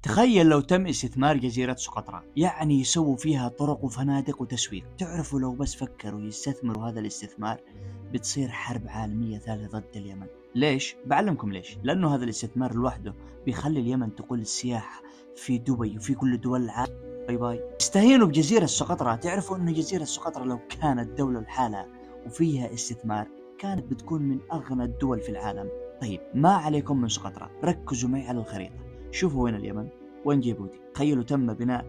تخيل لو تم استثمار جزيرة سقطرى، يعني يسووا فيها طرق وفنادق وتسويق. تعرفوا لو بس فكروا يستثمروا هذا الاستثمار بتصير حرب عالمية ثالثة ضد اليمن. ليش؟ بعلمكم ليش. لأنه هذا الاستثمار لوحده بيخلي اليمن تقول السياحة في دبي وفي كل دول العالم باي باي. استهينوا بجزيرة سقطرى. تعرفوا أنه جزيرة سقطرى لو كانت دولة لحالها وفيها استثمار كانت بتكون من أغنى الدول في العالم. طيب ما عليكم من سقطرى، ركزوا معي على الخريطة. شوفوا وين اليمن وين جيبوتي. تخيلوا تم بناء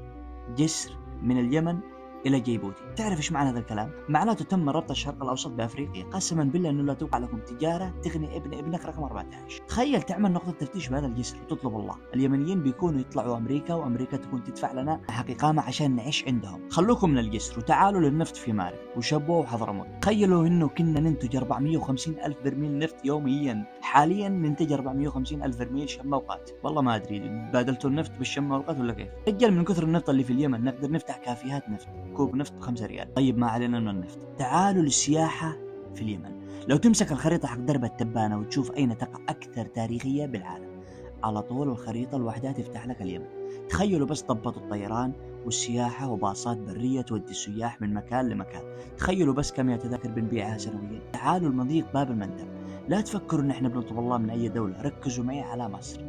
جسر من اليمن إلى جيبوتي. تعرف إيش معنى هذا الكلام؟ معناته تم ربط الشرق الأوسط بأفريقيا. قسما بالله إنه لا توقع لكم تجارة تغني ابنك رقم 14. تخيل تعمل نقطة تفتيش بهذا الجسر وتطلب الله. اليمنيين بيكونوا يطلعوا أمريكا وأمريكا تكون تدفع لنا حق إقامة عشان نعيش عندهم. خلوكم من الجسر وتعالوا للنفط في مارب وشبوه وحضرموت. تخيلوا إنه كنا ننتج 450 ألف برميل نفط يوميا، حاليا ننتج 450 ألف برميل شموقات. والله ما أدري بادلتوا النفط بالشموقات ولا كيف. رجال من كثر النفط اللي في اليمن نقدر نفتح كافيهات نفط، كوب نفط ب5 ريال. طيب ما علينا من النفط، تعالوا للسياحة في اليمن. لو تمسك الخريطة حق درب التبانة وتشوف أين تقع أكثر تاريخية بالعالم، على طول الخريطة الواحدة تفتح لك اليمن. تخيلوا بس ضبطوا الطيران والسياحة وباصات برية تودي السياح من مكان لمكان. تخيلوا بس كم يا تذاكر بنبيعها سنويا. تعالوا المضيق باب المندب. لا تفكروا ان احنا بنطلب الله من اي دولة، ركزوا معي على مصر.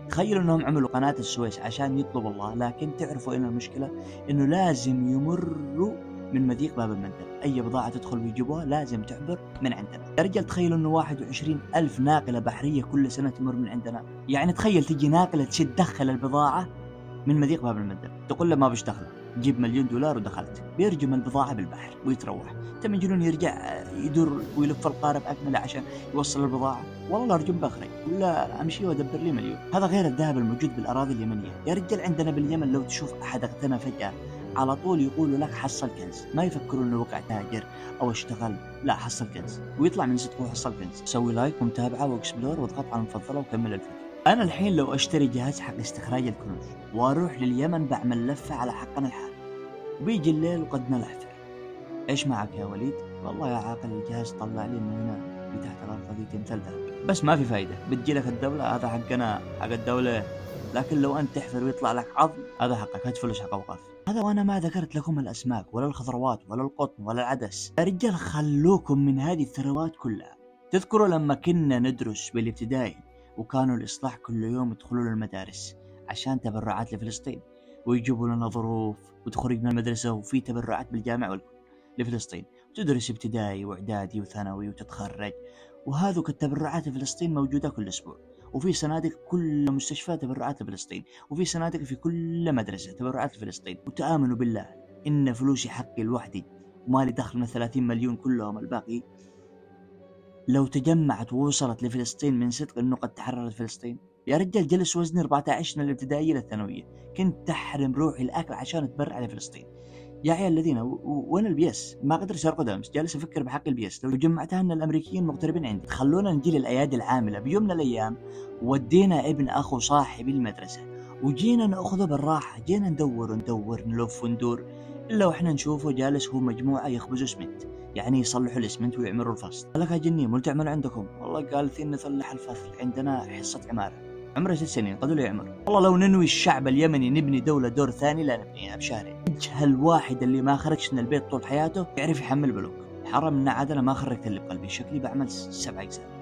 تخيلوا انهم عملوا قناة السويس عشان يطلبوا الله، لكن تعرفوا ان المشكلة انه لازم يمروا من مضيق باب المندب. اي بضاعة تدخل ويجيبوها لازم تعبر من عندنا. يا رجال تخيلوا انه 21 ألف ناقلة بحرية كل سنة تمر من عندنا. يعني تخيل تجي ناقلة تدخل البضاعة من مضيق باب المندب، تقول له ما بش دخله، جيب $1,000,000 ودخلت. بيرجم البضاعة بالبحر ويتروح. تم يجنون يرجع يدور ويلف القارب أكمله عشان يوصل البضاعة. والله أرجم بخري ولا أمشي وأدبر لي مليون. هذا غير الذهب الموجود بالأراضي اليمنية. يا رجال عندنا باليمن لو تشوف أحد اغتنى فجأة على طول يقولوا لك حصل كنز. ما يفكروا انه وقع تاجر او اشتغل، لا حصل كنز، ويطلع من صدقه حصل كنز. سوي لايك ومتابعة واكسبلور واضغط على المفضلة وكمل الفيديو. انا الحين لو اشتري جهاز حق استخراج الكنوز واروح لليمن بعمل لفة على حقنا الحال وبيجي الليل وقد نلحفر، ايش معك يا وليد؟ والله يا عاقل الجهاز طلع لي انه هنا في تحت الارض دي تمثال ذهب، بس ما في فايدة. بتجي لك الدولة هذا حقنا حق الدولة، لكن لو انت تحفر ويطلع لك عظم هذا حقك، هات فلوس حق اوقاف. هذا وانا ما ذكرت لكم الاسماك ولا الخضروات ولا القطن ولا العدس. يا رجال خلوكم من هذه الثروات كلها. تذكروا لما كنا ندرس بالابتدائي وكانوا الإصلاح كل يوم يدخلوا للمدارس عشان تبرعات لفلسطين، ويجيبوا لنا ظروف وتخرج من المدرسة وفي تبرعات بالجامعة لفلسطين، وتدرس ابتدائي وإعدادي وثانوي وتتخرج، وهذوك التبرعات لفلسطين موجودة كل أسبوع. وفي صناديق كل مستشفى تبرعات لفلسطين، وفي صناديق في كل مدرسة تبرعات لفلسطين. وتآمنوا بالله إن فلوسي حقي لوحدي ومالي دخل من 30 مليون كلهم الباقي لو تجمعت ووصلت لفلسطين من صدق انه قد تحررت فلسطين. يا رجال جلس وزني 14 من الابتدائية للثانوية، كنت تحرم روحي الاكل عشان اتبرع لفلسطين. يا عيال الذين وانا البيس ما قدرت ارقد امس، جالس افكر بحق البيس لو جمعتها ان الامريكيين مقتربين عندي. خلونا نجي للايادي العاملة. بيوم من الايام ودينا ابن اخو صاحبي المدرسة وجينا ناخذه بالراحة، جينا ندور نلف وندور الا واحنا نشوفه جالس هو مجموعة يخبزوا اسمنت، يعني يصلحوا الاسمنت ويعمروا الفصل. قال لك يا جني مو تعملوا عندكم؟ والله قال ثين نصلح الفصل، عندنا حصة عمارة. عمره 6 سنين قالوا لي يعمر. والله لو ننوي الشعب اليمني نبني دولة دور ثاني لا نبنيها بشهرين. وجه الواحد اللي ما خرجش من البيت طول حياته يعرف يحمل بلوك. حرام ان عاد انا ما خرجت اللي بقلبي، شكلي بعمل 7 أجزاء.